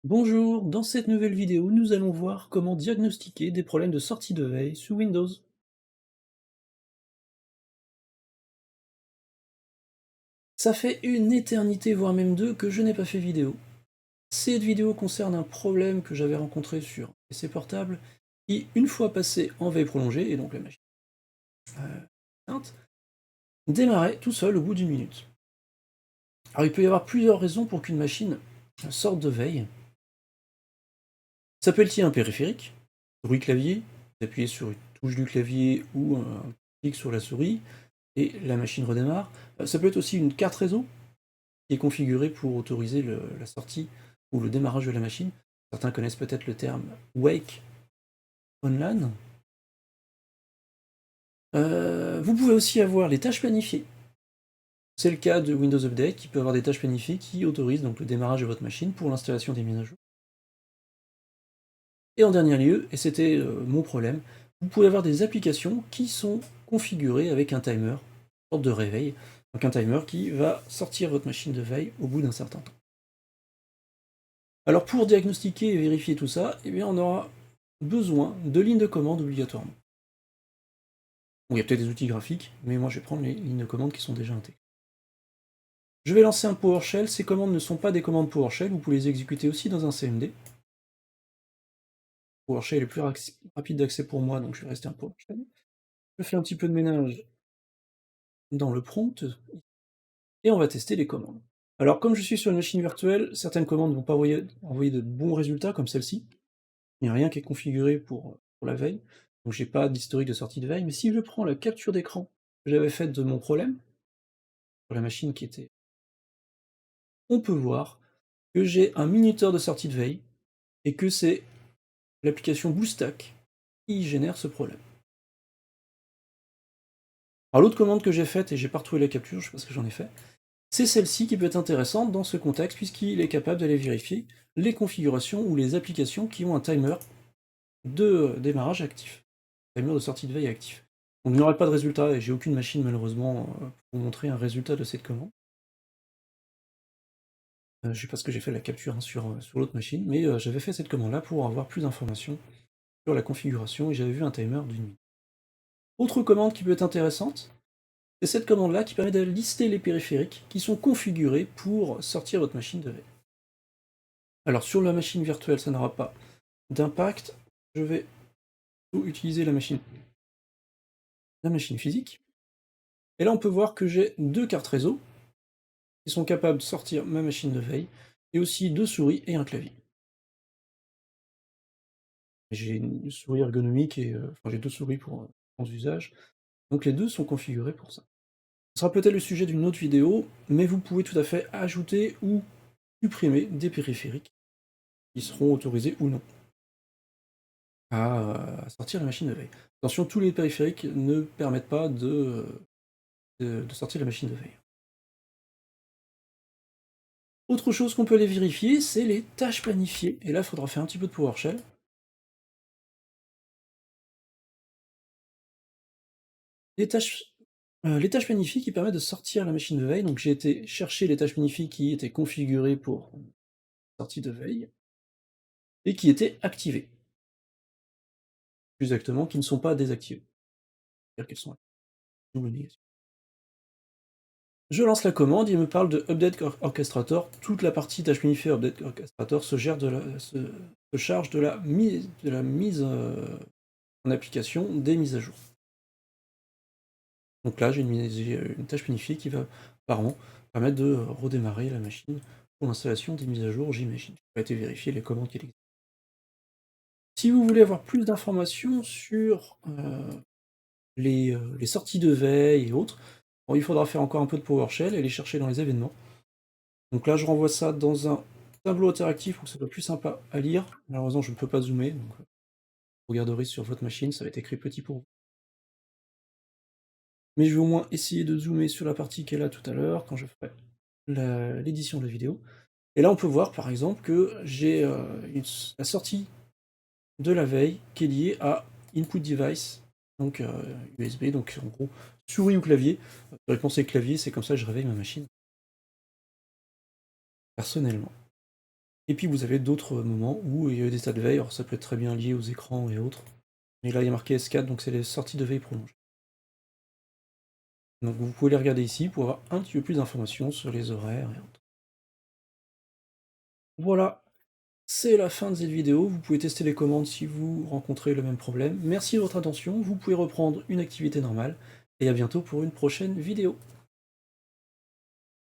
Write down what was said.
Bonjour, dans cette nouvelle vidéo, nous allons voir comment diagnostiquer des problèmes de sortie de veille sous Windows. Ça fait une éternité, voire même deux, que je n'ai pas fait vidéo. Cette vidéo concerne un problème que j'avais rencontré sur PC portable, qui, une fois passé en veille prolongée, et donc la machine éteinte, démarrait tout seul au bout d'une minute. Alors il peut y avoir plusieurs raisons pour qu'une machine sorte de veille. Ça peut être lié à un périphérique, souris clavier, vous appuyez sur une touche du clavier ou un clic sur la souris, et la machine redémarre. Ça peut être aussi une carte réseau qui est configurée pour autoriser la sortie ou le démarrage de la machine. Certains connaissent peut-être le terme Wake on LAN. Vous pouvez aussi avoir les tâches planifiées. C'est le cas de Windows Update qui peut avoir des tâches planifiées qui autorisent donc le démarrage de votre machine pour l'installation des mises à jour. Et en dernier lieu, et c'était mon problème, vous pouvez avoir des applications qui sont configurées avec un timer, une sorte de réveil, donc un timer qui va sortir votre machine de veille au bout d'un certain temps. Alors pour diagnostiquer et vérifier tout ça, eh bien on aura besoin de lignes de commande obligatoirement. Bon, il y a peut-être des outils graphiques, mais moi je vais prendre les lignes de commande qui sont déjà intégrées. Je vais lancer un PowerShell, ces commandes ne sont pas des commandes PowerShell, vous pouvez les exécuter aussi dans un CMD. PowerShell est plus rapide d'accès pour moi, donc je vais rester un PowerShell. Je fais un petit peu de ménage dans le prompt, et on va tester les commandes. Alors comme je suis sur une machine virtuelle, certaines commandes ne vont pas envoyer de bons résultats, comme celle-ci. Il n'y a rien qui est configuré pour la veille, donc j'ai pas d'historique de sortie de veille, mais si je prends la capture d'écran que j'avais faite de mon problème, sur la machine qui était, on peut voir que j'ai un minuteur de sortie de veille, et que c'est l'application BlueStack qui génère ce problème. Alors l'autre commande que j'ai faite, et j'ai pas retrouvé la capture, je sais pas ce que j'en ai fait, c'est celle-ci qui peut être intéressante dans ce contexte, puisqu'il est capable d'aller vérifier les configurations ou les applications qui ont un timer de démarrage actif, timer de sortie de veille actif. Donc il n'y aurait pas de résultat, et j'ai aucune machine malheureusement pour montrer un résultat de cette commande. Je sais pas ce que j'ai fait la capture hein, sur l'autre machine, mais j'avais fait cette commande-là pour avoir plus d'informations sur la configuration, et j'avais vu un timer d'une minute. Autre commande qui peut être intéressante, c'est cette commande-là qui permet de lister les périphériques qui sont configurés pour sortir votre machine de veille. Alors sur la machine virtuelle, ça n'aura pas d'impact, je vais utiliser la machine physique, et là on peut voir que j'ai deux cartes réseau, qui sont capables de sortir ma machine de veille, et aussi deux souris et un clavier. J'ai une souris ergonomique et enfin j'ai deux souris pour usage, donc les deux sont configurés pour ça. Ce sera peut-être le sujet d'une autre vidéo, mais vous pouvez tout à fait ajouter ou supprimer des périphériques qui seront autorisés ou non à sortir la machine de veille. Attention, tous les périphériques ne permettent pas de sortir la machine de veille. Autre chose qu'on peut aller vérifier, c'est les tâches planifiées, et là il faudra faire un petit peu de PowerShell. Les tâches, les tâches planifiées qui permettent de sortir la machine de veille, donc j'ai été chercher les tâches planifiées qui étaient configurées pour sortie de veille, et qui étaient activées. Plus exactement, qui ne sont pas désactivées. C'est-à-dire qu'elles sont activées. Double négation. Je lance la commande, il me parle de Update Orchestrator. Toute la partie tâche planifiée Update Orchestrator se charge de la mise en application des mises à jour. Donc là, j'ai une tâche planifiée qui va, par an, permettre de redémarrer la machine pour l'installation des mises à jour, j'imagine. Ça a été vérifier les commandes qui existent. Si vous voulez avoir plus d'informations sur les sorties de veille et autres, bon, il faudra faire encore un peu de PowerShell et les chercher dans les événements. Donc là, je renvoie ça dans un tableau interactif pour que ça soit plus sympa à lire. Malheureusement, je ne peux pas zoomer, donc vous regarderez sur votre machine, ça va être écrit petit pour vous. Mais je vais au moins essayer de zoomer sur la partie qu'elle a tout à l'heure, quand je ferai l'édition de la vidéo. Et là, on peut voir, par exemple, que j'ai la sortie de la veille qui est liée à Input Device, donc USB, donc en gros, souris ou clavier. Réponse est clavier, c'est comme ça que je réveille ma machine, personnellement. Et puis vous avez d'autres moments où il y a eu des états de veille, alors ça peut être très bien lié aux écrans et autres. Et là il y a marqué S4, donc c'est les sorties de veille prolongée. Donc vous pouvez les regarder ici pour avoir un petit peu plus d'informations sur les horaires et autres. Voilà, c'est la fin de cette vidéo. Vous pouvez tester les commandes si vous rencontrez le même problème. Merci de votre attention, vous pouvez reprendre une activité normale, et à bientôt pour une prochaine vidéo.